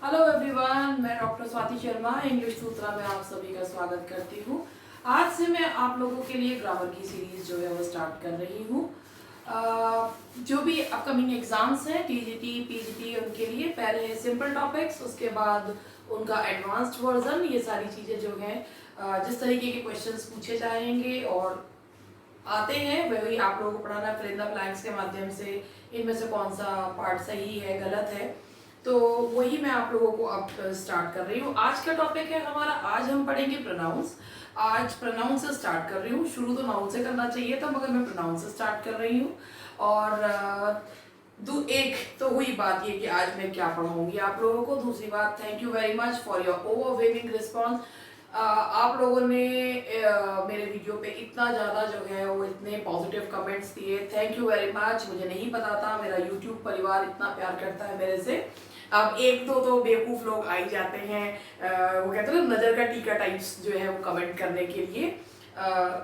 Hello everyone, मैं doctor Swati Sharma English सूत्रा में आप सभी का स्वागत करती हूँ। आज से मैं आप लोगों के लिए ग्रामर की सीरीज जो है वो स्टार्ट कर रही हूँ। जो भी अपकमिंग एग्जाम्स हैं टीजीटी पीजीटी उनके लिए पहले है सिंपल टॉपिक्स, उसके बाद उनका एडवांस्ड वर्जन। ये सारी चीज़ें जो हैं जिस तरीके के क्वेश्चंस पूछे जाएंगे और आते हैं वही आप लोगों को पढ़ाना फिल इन द ब्लैंक्स के माध्यम से। इनमें से कौन सा पार्ट सही है गलत है तो वही मैं आप लोगों को अब स्टार्ट कर रही हूँ। आज का टॉपिक है हमारा, आज हम पढ़ेंगे प्रोनाउंस। आज प्रोनाउन से स्टार्ट कर रही हूँ। शुरू तो नाउन से करना चाहिए था मगर मैं प्रोनाउन से स्टार्ट कर रही हूँ। और एक तो हुई बात ये कि आज मैं क्या पढ़ाऊंगी आप लोगों को। दूसरी बात, thank you very much for your overwhelming response. आप लोगों ने मेरे वीडियो पे इतना ज़्यादा जो है वो इतने पॉजिटिव कमेंट्स दिए, थैंक यू वेरी मच। मुझे नहीं पता था मेरा यूट्यूब परिवार इतना प्यार करता है मेरे से। अब एक दो तो बेवकूफ़ लोग आ ही जाते हैं, वो कहते हैं ना नज़र का टीका टाइप्स जो है वो कमेंट करने के लिए।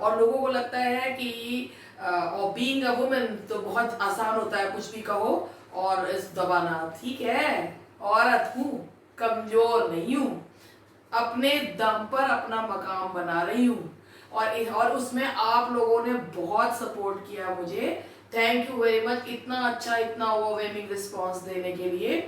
और लोगों को लगता है कि और बीइंग अ वुमेन तो बहुत आसान होता है, कुछ भी कहो और इस दबाना। ठीक है, औरत हूँ, कमज़ोर नहीं हूँ, अपने दम पर अपना मकाम बना रही हूँ। और उसमें आप लोगों ने बहुत सपोर्ट किया मुझे, थैंक यू वेरी मच। इतना अच्छा, इतना ओवरवेलमिंग रिस्पॉन्स देने के लिए।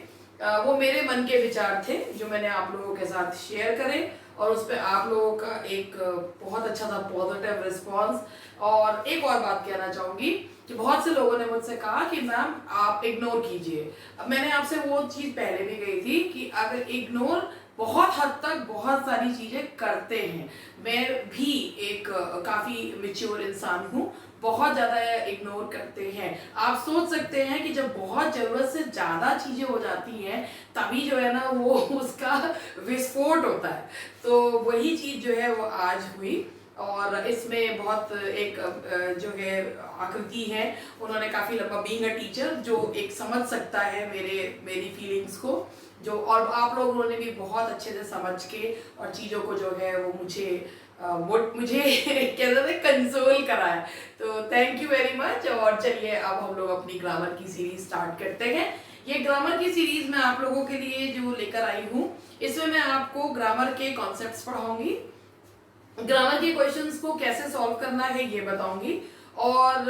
वो मेरे मन के विचार थे जो मैंने आप लोगों के साथ शेयर करे और उस पर आप लोगों का एक बहुत अच्छा था पॉजिटिव रिस्पॉन्स। और एक और बात कहना चाहूँगी कि बहुत से लोगों ने मुझसे कहा कि मैम आप इग्नोर कीजिए। अब मैंने आपसे वो चीज़ पहले भी कही थी कि अगर इग्नोर बहुत हद तक बहुत सारी चीज़ें करते हैं। मैं भी एक काफ़ी मैच्योर इंसान हूँ, बहुत ज़्यादा इग्नोर करते हैं। आप सोच सकते हैं कि जब बहुत ज़रूरत से ज़्यादा चीज़ें हो जाती हैं तभी जो है ना वो उसका विस्फोट होता है। तो वही चीज़ जो है वो आज हुई। और इसमें बहुत एक जो है आकृति है, उन्होंने काफ़ी लंबा, बीइंग अ टीचर जो एक समझ सकता है मेरी फीलिंग्स को, जो और आप लोगों ने भी बहुत अच्छे से समझ के और चीज़ों को जो है वो मुझे कहते थे कंसोल कराया। तो थैंक यू वेरी मच। और चलिए अब हम लोग अपनी ग्रामर की सीरीज स्टार्ट करते हैं। ये ग्रामर की सीरीज मैं आप लोगों के लिए जो लेकर आई हूँ, इसमें मैं आपको ग्रामर के कॉन्सेप्ट्स पढ़ाऊंगी, ग्रामर के क्वेश्चंस को कैसे सॉल्व करना है ये बताऊंगी। और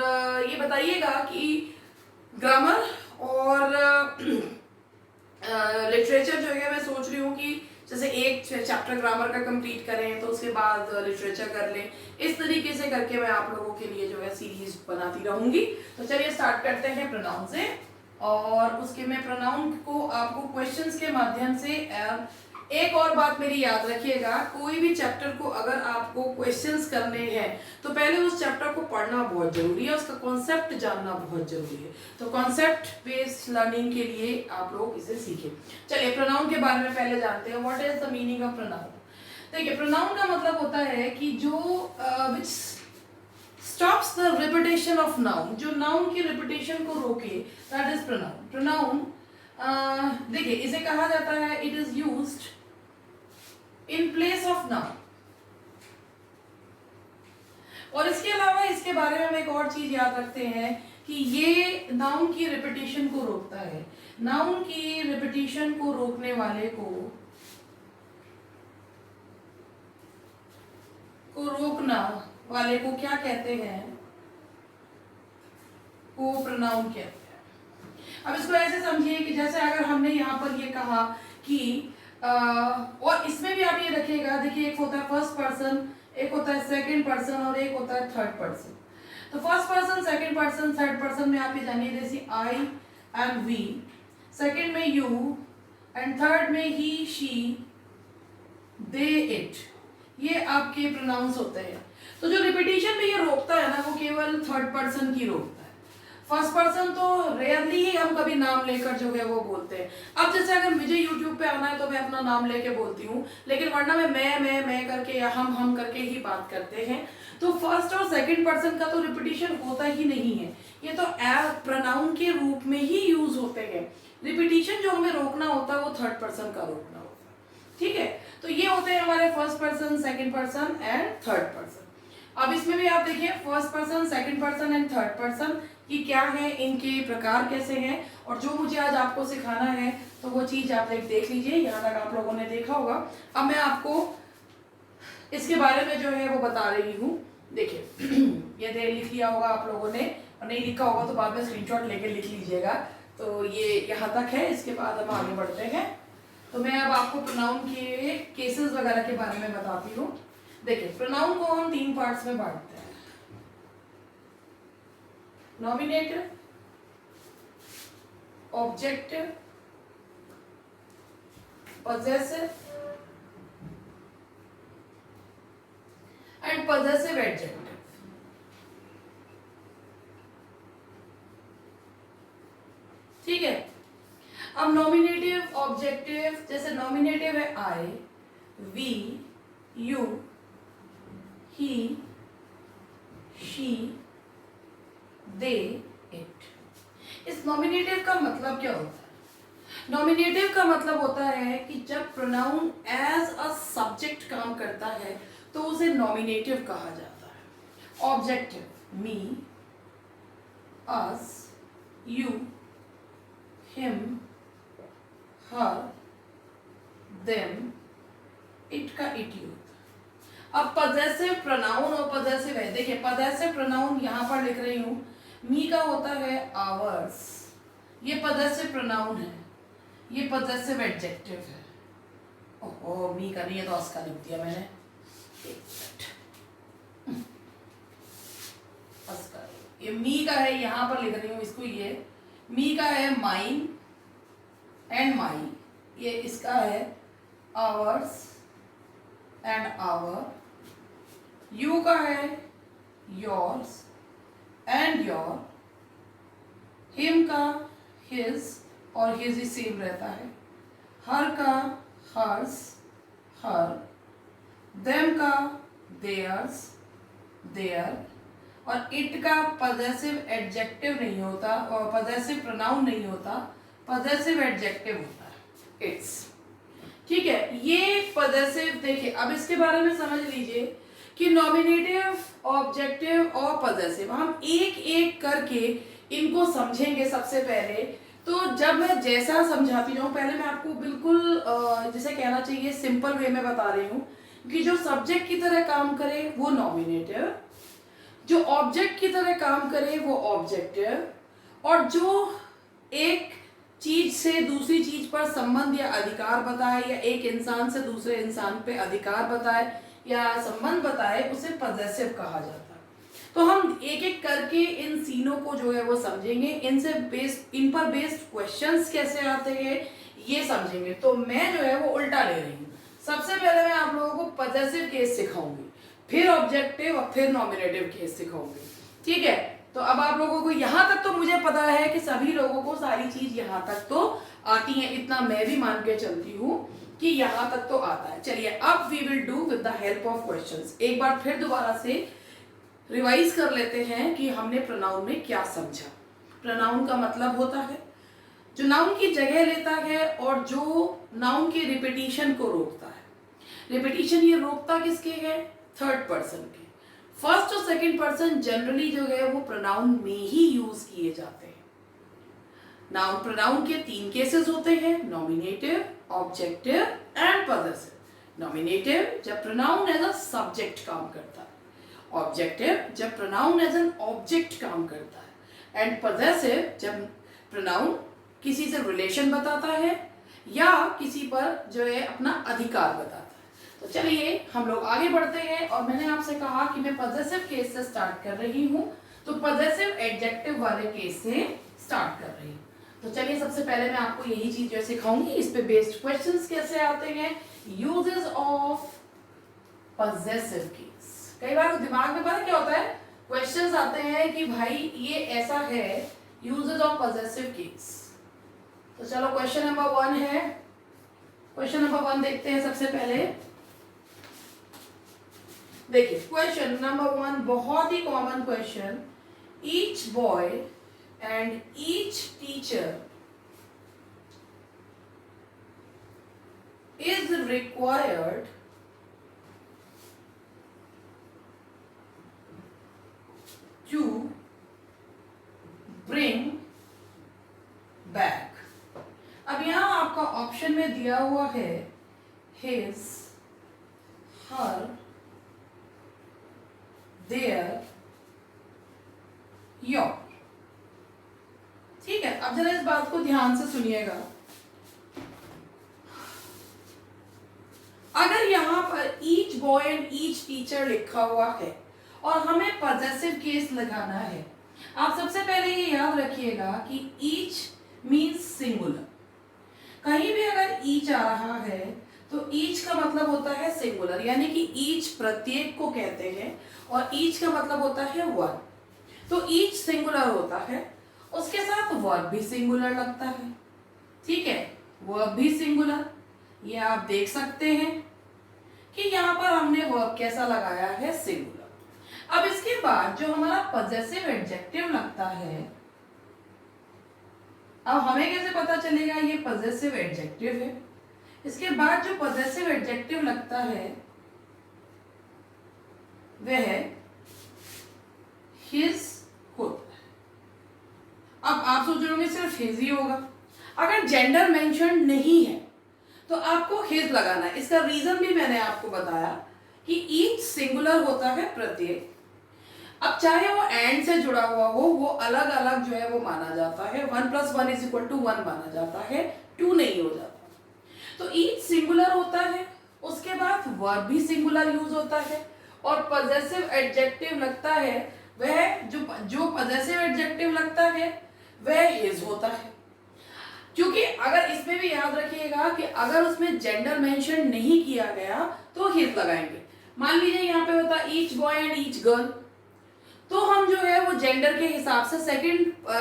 ये बताइएगा कि ग्रामर और लिटरेचर जो है मैं सोच रही हूँ कि जैसे एक चैप्टर ग्रामर का कंप्लीट करें तो उसके बाद लिटरेचर कर लें। इस तरीके से करके मैं आप लोगों के लिए जो है सीरीज बनाती रहूंगी। तो चलिए स्टार्ट करते हैं प्रोनाउन से। और उसके मैं प्रोनाउन को आपको क्वेश्चंस के माध्यम से एक और बात मेरी याद रखिएगा, कोई भी चैप्टर को अगर आपको क्वेश्चंस करने हैं तो पहले उस चैप्टर को पढ़ना बहुत जरूरी है, उसका कॉन्सेप्ट जानना बहुत जरूरी है। तो कॉन्सेप्ट बेस्ड लर्निंग के लिए आप लोग इसे सीखें। चलिए प्रोनाउन के बारे में पहले जानते हैं, what is the meaning of pronoun. देखिए प्रोनाउन का मतलब होता है कि जो which stops the repetition of noun, जो नाउन की रिपीटेशन को रोके, दैट इज प्रोनाउन। प्रोनाउन देखिए इसे कहा जाता है, it is used in place of noun. और इसके अलावा इसके बारे में हम एक और चीज याद रखते हैं कि ये नाउन की रिपीटेशन को रोकता है। नाउन की रिपीटेशन को रोकने वाले को रोकना वाले को क्या कहते हैं, को प्रोनाउन कहते हैं। अब इसको ऐसे समझिए कि जैसे अगर हमने यहाँ पर ये कहा कि और इसमें भी आप ये रखिएगा, देखिए एक होता है फर्स्ट पर्सन, एक होता है सेकंड पर्सन और एक होता है थर्ड पर्सन। तो first person, second person, third person में आप ये जानिए जैसे आई एंड वी, सेकंड में यू एंड थर्ड में ही शी दे इट, ये आपके प्रोनाउंस होते हैं। तो जो रिपीटेशन में ये रोकता है ना वो केवल थर्ड पर्सन की रोकता है। फर्स्ट पर्सन तो रेयरली ही हम कभी नाम लेकर जो है वो बोलते हैं। अब जैसे अगर मुझे यूट्यूब पे आना है तो मैं अपना नाम लेके बोलती हूँ, लेकिन वरना मैं करके या हम करके ही बात करते हैं। तो फर्स्ट और सेकंड पर्सन का तो रिपीटेशन होता ही नहीं है, ये तो प्रोनाउन के रूप में ही यूज होते हैं। रिपीटेशन जो हमें रोकना होता है वो थर्ड पर्सन का रोकना होता है। ठीक है, तो ये होते हैं हमारे first person, second person and third person. अब इसमें भी आप देखिए first person, second person and third person कि क्या है, इनके प्रकार कैसे हैं। और जो मुझे आज आपको सिखाना है तो वो चीज आप देख लीजिए, यहाँ तक आप लोगों ने देखा होगा। अब मैं आपको इसके बारे में जो है वो बता रही हूँ। देखिए ये दे लिख लिया होगा आप लोगों ने, और नहीं लिखा होगा तो बाद में स्क्रीनशॉट लेके लिख लीजिएगा। तो ये यहाँ तक है, इसके बाद हम आगे बढ़ते हैं। तो मैं अब आपको प्रोनाउन के केसेस वगैरह के बारे में बताती हूँ। देखिए प्रोनाउन को हम 3 पार्ट्स में बांटते हैं, nominative, objective, possessive and possessive adjective। ठीक है। अब नॉमिनेटिव ऑब्जेक्टिव, जैसे नॉमिनेटिव है I, we, you, he, she, they, it. इस नॉमिनेटिव का मतलब क्या होता है? नॉमिनेटिव का मतलब होता है कि जब प्रोनाउन एज अ सब्जेक्ट काम करता है तो उसे नॉमिनेटिव कहा जाता है। Objective, me, us, you, him, her, them, it का इट यूज। अब पजेसिव प्रोनाउन और पजेसिव है। देखिए पजेसिव प्रोनाउन यहां पर लिख रही हूं, मी का होता है आवर्स, ये पजेसिव प्रोनाउन है, ये पजेसिव एडजेक्टिव है। ओहो मी का नहीं है तो अस का लिख दिया मैंने, अस का। ये मी का है, यहां पर लिख रही हूं इसको, ये मी का है माइन एंड माई, ये इसका है आवर्स एंड आवर। यू का है योर्स एंड योर। हिम का हिज और हिज ही सेम रहता है। हर का हर्स, हर। देम का देयर्स, देयर। और इट का पजेसिव एडजेक्टिव नहीं होता और पजेसिव प्रोनाउन नहीं होता, पजेसिव एडजेक्टिव होता है, इट्स। ठीक है, ये पजेसिव। देखिए अब इसके बारे में समझ लीजिए कि नॉमिनेटिव, ऑब्जेक्टिव और पजेसिव हम एक एक करके इनको समझेंगे। सबसे पहले तो जब मैं जैसा समझाती जाऊं, पहले मैं आपको बिल्कुल जैसे कहना चाहिए सिंपल वे में बता रही हूँ कि जो सब्जेक्ट की तरह काम करे वो नॉमिनेटिव, जो ऑब्जेक्ट की तरह काम करे वो ऑब्जेक्टिव, और जो एक चीज से दूसरी चीज पर संबंध या अधिकार बताए या एक इंसान से दूसरे इंसान पे अधिकार बताए या संबंध बताए उसे पजेसिव कहा जाता है। तो हम एक एक करके इन सीनों को जो है वो समझेंगे, इनसे बेस्ड, इन पर बेस्ड क्वेश्चंस कैसे आते हैं ये समझेंगे। तो मैं जो है वो उल्टा ले रही हूँ। सबसे पहले मैं आप लोगों को पजेसिव केस सिखाऊंगी, फिर ऑब्जेक्टिव और फिर नॉमिनेटिव केस सिखाऊंगी। ठीक है, तो अब आप लोगों को यहाँ तक तो मुझे पता है कि सभी लोगों को सारी चीज यहाँ तक तो आती है, इतना मैं भी मान के चलती हूँ कि यहाँ तक तो आता है। चलिए अब we will do with the help of questions. एक बार फिर दोबारा से रिवाइज कर लेते हैं कि हमने प्रोनाउन में क्या समझा। प्रोनाउन का मतलब होता है जो नाउन की जगह लेता है और जो नाउन के रिपीटिशन को रोकता है। रिपीटिशन ये रोकता किसके है? थर्ड पर्सन के। फर्स्ट और सेकंड पर्सन जनरली जो है वो प्रोनाउन में ही यूज किए जाते हैं। नाउन प्रोनाउन के 3 केसेस होते हैं, nominative, objective and possessive. Nominative जब प्रोनाउन एज अ सब्जेक्ट काम करता है, ऑब्जेक्टिव जब प्रोनाउन एज एन ऑब्जेक्ट काम करता है, एंड पजेसिव जब प्रोनाउन किसी से रिलेशन बताता है या किसी पर जो है अपना अधिकार बताता है। तो चलिए हम लोग आगे बढ़ते हैं, और मैंने आपसे कहा कि मैं पजेसिव केस से स्टार्ट कर रही हूँ, तो पजेसिव एडजेक्टिव वाले केस से स्टार्ट कर रही हूँ। तो चलिए सबसे पहले मैं आपको यही चीज जो सिखाऊंगी, इस पे बेस्ड क्वेश्चंस कैसे आते हैं, यूजेस ऑफ पजेसिव केस। कई बार दिमाग में पता क्या होता है, क्वेश्चंस आते हैं कि भाई ये ऐसा है, यूजेस ऑफ पजेसिव केस। तो चलो क्वेश्चन नंबर 1 है। क्वेश्चन नंबर 1 देखते हैं सबसे पहले। देखिए क्वेश्चन नंबर 1 बहुत ही common question. Each boy and each teacher is required to bring back. अब यहां आपका आपका ऑप्शन में दिया हुआ है his, her, their, your। ठीक है, अब जरा इस बात को ध्यान से सुनिएगा। अगर यहाँ पर each boy and each teacher लिखा हुआ है और हमें पॉजेसिव केस लगाना है, आप सबसे पहले ये याद रखिएगा कि ईच मीन्स सिंगुलर। कहीं भी अगर ईच आ रहा है तो ईच का मतलब होता है सिंगुलर, यानी कि ईच प्रत्येक को कहते हैं और ईच का मतलब होता है वन। तो ईच सिंगुलर होता है, उसके साथ वर्ब भी सिंगुलर लगता है। ठीक है, वर्ब भी सिंगुलर। ये आप देख सकते हैं कि यहाँ पर हमने वर्ब कैसा लगाया है, सिंगुलर। अब इसके बाद जो हमारा पॉजेसिव एडजेक्टिव लगता है, अब हमें कैसे पता चलेगा ये पॉजेसिव एडजेक्टिव है? इसके बाद जो पॉजेसिव एडजेक्टिव लगता है वह हिज होता है। अब आप सोच रहे होंगे सिर्फ हिज ही होगा। अगर जेंडर मेंशन नहीं है तो आपको हिज लगाना है। इसका रीजन भी मैंने आपको बताया कि ईच सिंगुलर होता है प्रत्येक। अब चाहे वो एंड से जुड़ा हुआ हो, वो अलग अलग जो है वो माना जाता है। 1 + 1 = 1 माना जाता है, 2 नहीं हो जाता। तो ईच सिंगुलर होता है, उसके बाद वर्ब भी सिंगुलर यूज होता है और पॉजेसिव एडजेक्टिव लगता है, वह जो पॉजेसिव एडजेक्टिव लगता है वह हिज होता है। क्योंकि अगर इसमें भी याद रखिएगा कि अगर उसमें जेंडर मेंशन नहीं किया गया तो हिज लगाएंगे। मान लीजिए यहाँ पे होता each boy and each girl, तो हम जो है वो जेंडर के हिसाब से सेकंड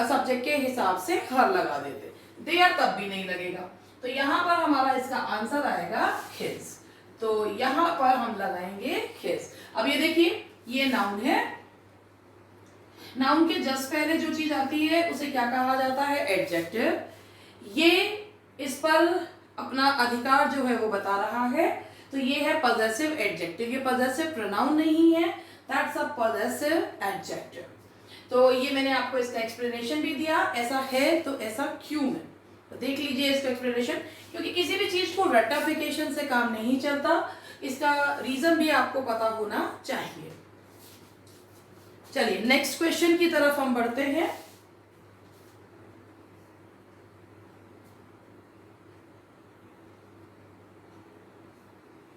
सब्जेक्ट के हिसाब से हर लगा देते, देयर तब भी नहीं लगेगा। तो यहाँ पर हमारा इसका आंसर आएगा हिज। तो यहाँ पर हम लगाएंगे हिज। अब ये देखिए, ये नाउन है। नाउन के जस्ट पहले जो चीज आती है उसे क्या कहा जाता है, एडजेक्टिव। ये इस पर अपना अधिकार जो है वो बता रहा है, तो ये है पॉजेसिव एडजेक्टिव। ये पॉजेसिव प्रोनाउन नहीं है, दैट्स अ पॉजेसिव एडजेक्टिव। तो ये मैंने आपको इसका एक्सप्लेनेशन भी दिया, ऐसा है तो ऐसा क्यों है, तो देख लीजिए इसका एक्सप्लेनेशन। क्योंकि किसी भी चीज को रटिफिकेशन से काम नहीं चलता, इसका रीजन भी आपको पता होना चाहिए। चलिए नेक्स्ट क्वेश्चन की तरफ हम बढ़ते हैं।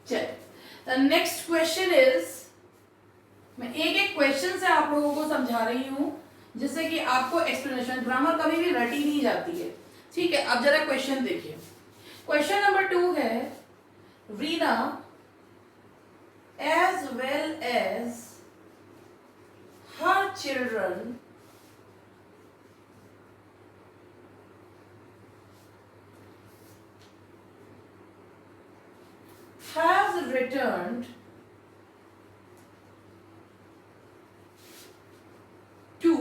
चलिए, द नेक्स्ट क्वेश्चन इज, मैं एक एक क्वेश्चन से आप लोगों को समझा रही हूं जिससे कि आपको एक्सप्लेनेशन, ग्रामर कभी भी रटी नहीं जाती है। ठीक है, अब जरा क्वेश्चन देखिए। क्वेश्चन नंबर 2 है, Reena as well as her children has returned to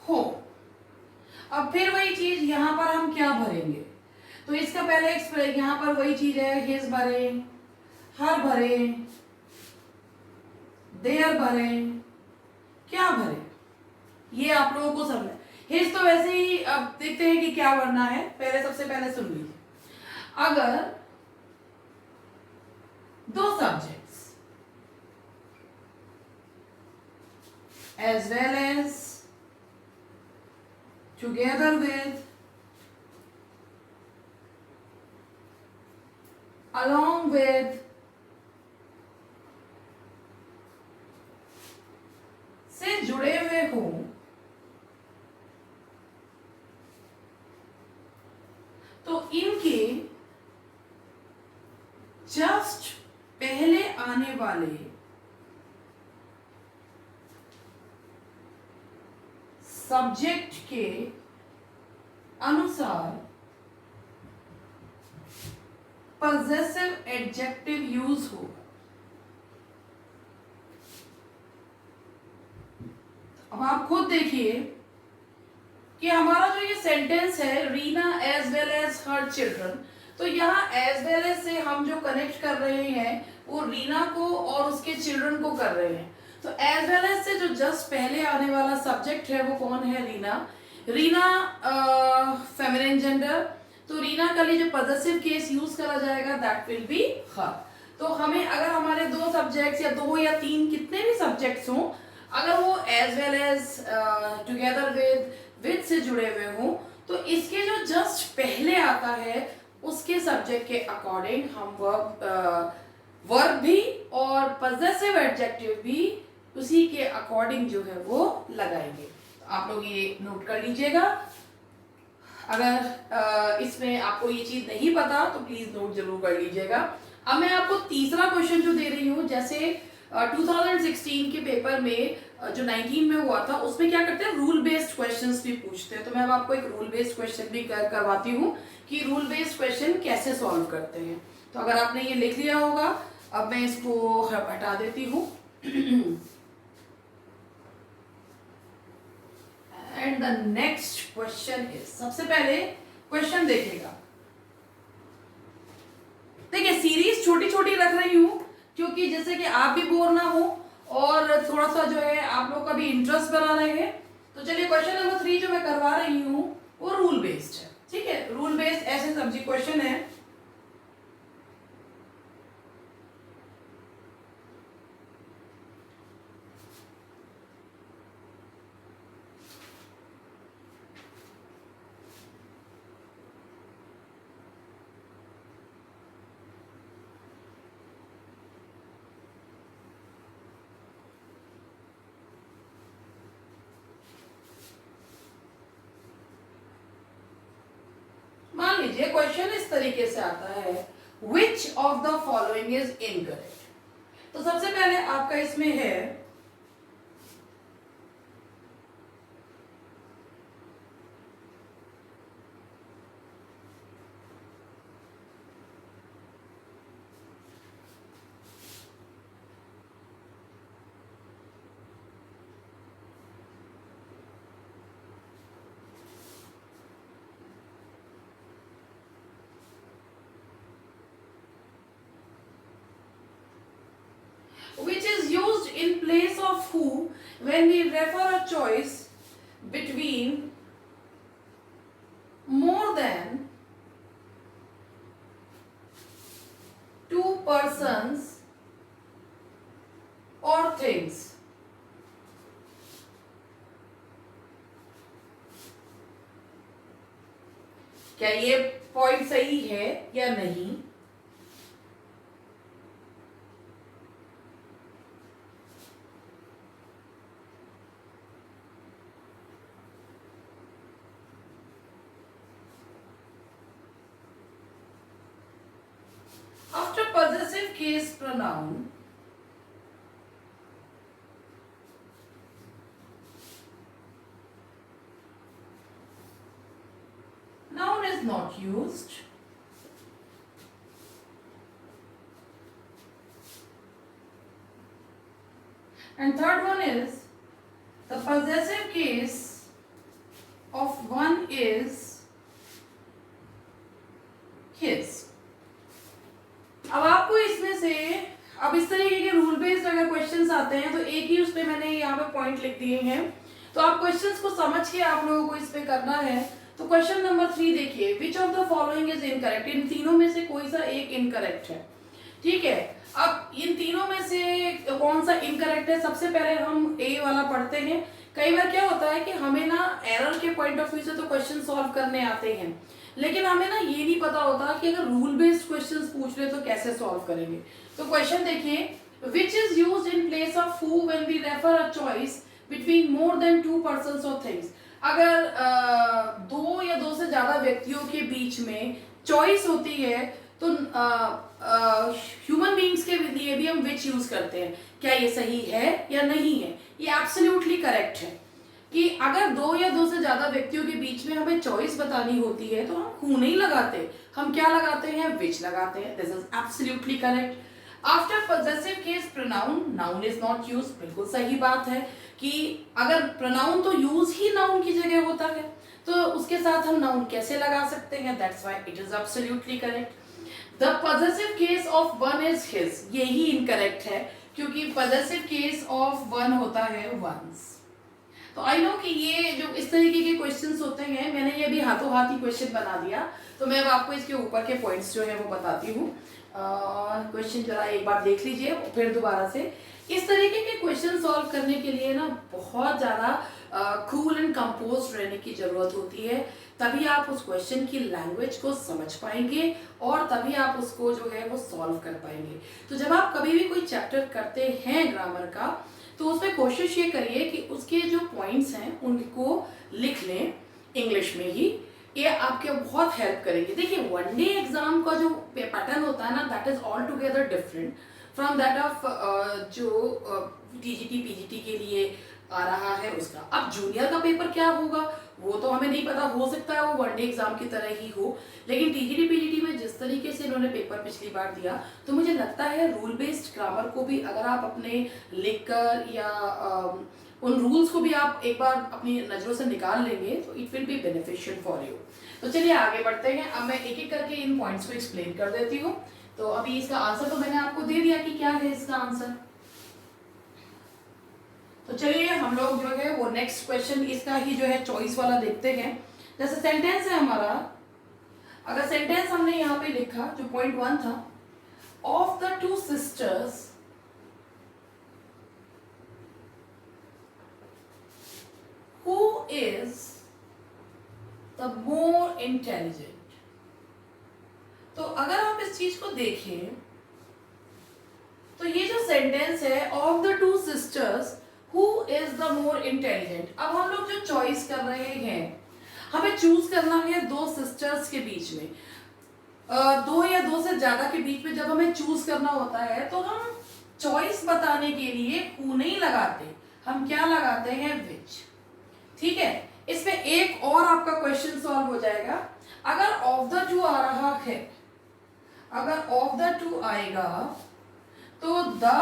home। अब फिर वही चीज यहां पर हम क्या भरेंगे, तो इसका पहले यहां पर वही चीज है, हिज भरे, हर भरे, देयर भरे, क्या भरे, ये आप लोगों को समझ। हिज तो वैसे ही, अब देखते हैं कि क्या भरना है। पहले सबसे पहले सुन लीजिए, अगर दो subjects as well as, together with, along with, से जुड़े हुए हों, तो इनके जस्ट पहले आने वाले सब्जेक्ट के अनुसार पॉजेसिव एडजेक्टिव यूज होगा। अब आप खुद देखिए कि हमारा जो ये सेंटेंस है, Reena as well as her children, तो यहाँ एज वेल एज से हम जो कनेक्ट कर रहे हैं वो रीना को और उसके चिल्ड्रन को कर रहे हैं। तो एज वेल एज से जो जस्ट पहले आने वाला सब्जेक्ट है वो कौन है, रीना। रीना फेमिनिन जेंडर, तो रीना का लिए जो पॉजिटिव केस यूज करा जाएगा दैट विल बी हर। तो हमें अगर हमारे दो सब्जेक्ट्स या दो या तीन कितने भी सब्जेक्ट्स हों, अगर वो as well as together with से जुड़े हुए हों, तो इसके जो जस्ट पहले आता है उसके सब्जेक्ट के अकॉर्डिंग हम वर्ब भी और पॉजेसिव एडजेक्टिव भी उसी के अकॉर्डिंग जो है वो लगाएंगे। आप लोग ये नोट कर लीजिएगा। अगर इसमें आपको ये चीज नहीं पता तो प्लीज नोट जरूर कर लीजिएगा। अब मैं आपको तीसरा क्वेश्चन जो दे रही हूँ, जैसे 2016 के पेपर में जो 19 में हुआ था उसमें क्या करते हैं, रूल बेस्ड क्वेश्चंस भी पूछते हैं। तो मैं अब आपको एक रूल बेस्ड क्वेश्चन भी करवाती हूँ कि रूल बेस्ड क्वेश्चन कैसे सॉल्व करते हैं। तो अगर आपने ये लिख लिया होगा, अब मैं इसको हटा देती हूँ। And the next question is, सबसे पहले क्वेश्चन देखिएगा। देखिए सीरीज छोटी छोटी रख रही हूँ क्योंकि जैसे कि आप भी बोर ना हो और थोड़ा सा जो है आप लोग का भी इंटरेस्ट बना रहे। तो चलिए क्वेश्चन नंबर 3 जो मैं करवा रही हूँ वो रूल बेस्ड है। ठीक है, रूल बेस्ड ऐसे सब्जेक्ट क्वेश्चन है। मान लीजिए क्वेश्चन इस तरीके से आता है, विच of the following is incorrect. तो सबसे पहले आपका इसमें है which is used in place of who when we refer a choice between more than two persons or things। क्या ये पॉइंट सही है या नहीं? After possessive case pronoun, noun is not used. And third one is the possessive case of one is his। अब आपको इसमें से अब इस तरीके के रूल बेस्ड अगर क्वेश्चंस आते हैं तो एक ही उस पे मैंने यहाँ पे पॉइंट लिख दिए हैं। तो आप क्वेश्चंस को समझ के आप लोगों को इस पे करना है। तो क्वेश्चन नंबर 3 देखिए, which of the following is incorrect. इन तीनों में से कोई सा एक इनकरेक्ट है। ठीक है, अब इन तीनों में से कौन सा इनकरेक्ट है, सबसे पहले हम ए वाला पढ़ते हैं। कई बार क्या होता है कि हमें ना एरर के पॉइंट ऑफ व्यू से तो क्वेश्चन सॉल्व करने आते हैं, लेकिन हमें ना ये नहीं पता होता कि अगर रूल बेस्ड क्वेश्चंस पूछ ले तो कैसे सॉल्व करेंगे। तो क्वेश्चन देखिए, which is used in place of who when we refer a choice between more than two persons और थिंग्स। अगर दो या दो से ज्यादा व्यक्तियों के बीच में चॉइस होती है तो ह्यूमन बीइंग्स के लिए भी हम विच यूज करते हैं। क्या ये सही है या नहीं है? ये एब्सोल्युटली करेक्ट है कि अगर दो या दो से ज्यादा व्यक्तियों के बीच में हमें चॉइस बतानी होती है तो हम हु नहीं लगाते, हम क्या लगाते हैं, विच लगाते हैं। This is absolutely correct. After possessive case pronoun, noun is not use. बिल्कुल सही बात है कि अगर प्रोनाउन तो यूज ही नाउन की जगह होता है तो उसके साथ हम नाउन कैसे लगा सकते हैं। That's why it is absolutely correct. The possessive case of one is his, यही इनकरेक्ट है क्योंकि पॉजेसिव केस ऑफ वन होता है वंस। तो आई नो कि ये जो इस तरीके के क्वेश्चंस होते हैं, मैंने ये भी हाथों हाथ ही क्वेश्चन बना दिया, तो मैं अब आपको इसके ऊपर के पॉइंट्स जो है वो बताती हूँ। क्वेश्चन जरा एक बार देख लीजिए फिर दोबारा से। इस तरीके के क्वेश्चन सॉल्व करने के लिए ना बहुत ज़्यादा कूल एंड कंपोज रहने की ज़रूरत होती है, तभी आप उस क्वेश्चन की लैंग्वेज को समझ पाएंगे और तभी आप उसको जो है वो सॉल्व कर पाएंगे। तो जब आप कभी भी कोई चैप्टर करते हैं ग्रामर का, तो उसमें कोशिश ये करिए कि उसके जो पॉइंट्स हैं उनको लिख लें इंग्लिश में ही, ये आपके बहुत हेल्प करेंगे। देखिए वनडे एग्जाम का जो पैटर्न होता है ना, that is all together different from that of जो टीजीटी पीजीटी के लिए आ रहा है उसका। अब जूनियर का पेपर क्या होगा वो तो हमें नहीं पता, हो सकता है वो वनडे एग्जाम की तरह ही हो, लेकिन टीजीटी पीजीटी में जिस तरीके से इन्होंने पेपर पिछली बार दिया, तो मुझे लगता है रूल बेस्ड ग्रामर को भी अगर आप अपने लिखकर या उन रूल्स को भी आप एक बार अपनी नजरों से निकाल लेंगे तो it will be beneficial for you. तो चलिए आगे बढ़ते हैं। अब मैं एक एक करके इन पॉइंट्स को एक्सप्लेन कर देती हूँ। तो अभी इसका आंसर तो मैंने आपको दे दिया कि क्या है इसका आंसर। तो चलिए हम लोग जो है वो नेक्स्ट क्वेश्चन इसका ही जो है चॉइस वाला देखते हैं। जैसे सेंटेंस है हमारा, अगर सेंटेंस हमने यहाँ पे लिखा जो पॉइंट 1 था, of the two sisters who is the more intelligent। तो अगर आप इस चीज को देखें तो ये जो सेंटेंस है of the two sisters who is the more intelligent, अब हम लोग जो चॉइस कर रहे हैं, हमें चूज करना है दो सिस्टर्स के बीच में, दो या दो से ज्यादा के बीच में जब हमें चूज करना होता है तो हम चॉइस बताने के लिए हु नहीं लगाते, हम क्या लगाते हैं विच। ठीक है, इसमें एक और आपका क्वेश्चन सॉल्व हो जाएगा। अगर ऑफ द टू आ रहा है, अगर ऑफ द टू आएगा तो the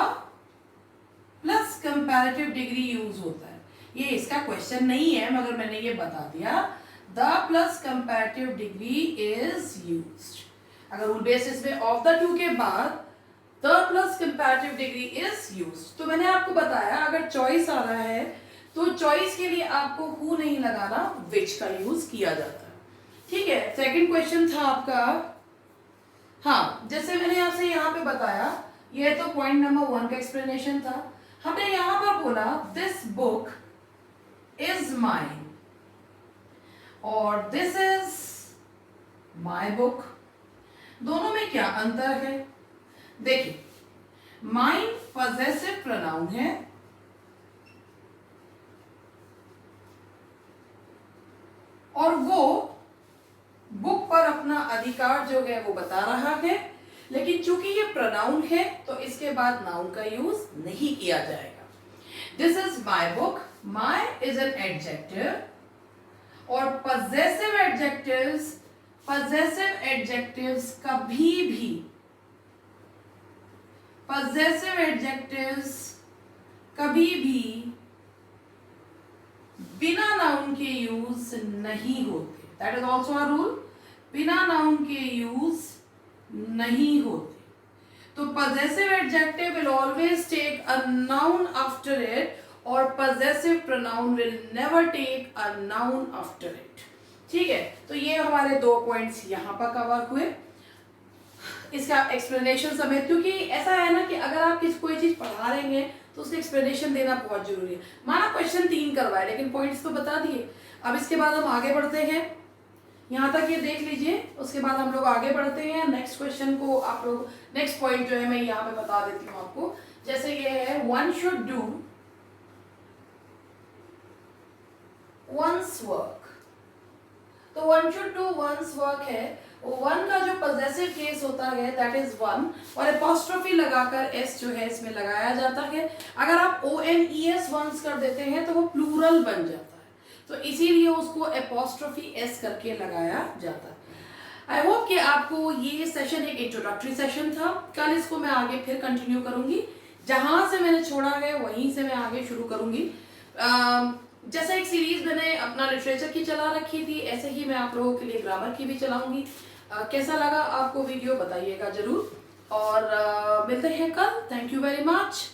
plus comparative degree use होता है। ये इसका क्वेश्चन नहीं है मगर मैंने ये बता दिया, the plus comparative degree is used. अगर रूल बेसिस में ऑफ द टू के बाद the plus comparative degree is used, तो मैंने आपको बताया अगर चॉइस आ रहा है तो चॉइस के लिए आपको हु नहीं लगाना, विच का यूज किया जाता है। ठीक है, सेकंड क्वेश्चन था आपका, हाँ जैसे मैंने आपसे यहाँ पे बताया, ये तो पॉइंट नंबर 1 का एक्सप्लेनेशन था। हमने यहां पर बोला दिस बुक इज माइन और दिस इज माई बुक, दोनों में क्या अंतर है? देखिए माइन पॉजेसिव प्रोनाउन है और वो बुक पर अपना अधिकार जो है वो बता रहा है, लेकिन चूंकि ये प्रोनाउन है तो इसके बाद नाउन का यूज नहीं किया जाएगा। This is my book, my is an adjective और पॉजेसिव एडजेक्टिव्स, पॉजेसिव एडजेक्टिव्स कभी भी, पॉजेसिव एडजेक्टिव्स कभी भी बिना नाउन के यूज नहीं होते। That is also a rule, बिना नाउन के यूज नहीं होते। तो possessive adjective will always take a noun after it और possessive pronoun will never take a noun after it। ठीक है, तो ये हमारे 2 पॉइंट्स यहाँ पर कवर हुए इसका एक्सप्लेनेशन समेत, क्योंकि ऐसा है ना कि अगर आप किसी कोई चीज पढ़ा रहे हैं तो उसका एक्सप्लेनेशन देना बहुत जरूरी है। माना क्वेश्चन 3 करवाए लेकिन पॉइंट्स तो बता दिए। अब इसके बाद हम आगे बढ़ते हैं, यहाँ तक ये देख लीजिए, उसके बाद हम लोग आगे बढ़ते हैं नेक्स्ट क्वेश्चन को। आप लोग नेक्स्ट पॉइंट जो है मैं यहाँ पे बता देती हूँ आपको। जैसे ये है one should do one's work, तो one should do one's work है, वन का जो पॉजेसिव केस होता है दैट इज वन और एपोस्ट्रोफी लगाकर एस जो है इसमें लगाया जाता है। अगर आप ONES वंस कर देते हैं तो वो प्लूरल बन जाता है, तो इसीलिए उसको एपोस्ट्रोफी एस करके लगाया जाता है। आई होप कि आपको ये सेशन एक इंट्रोडक्टरी सेशन था। कल इसको मैं आगे फिर कंटिन्यू करूंगी, जहां से मैंने छोड़ा है वहीं से मैं आगे शुरू करूंगी। जैसे एक सीरीज मैंने अपना लिटरेचर की चला रखी थी, ऐसे ही मैं आप लोगों के लिए ग्रामर की भी चलाऊंगी। कैसा लगा आपको वीडियो बताइएगा जरूर और मिलते हैं कल। Thank you very much.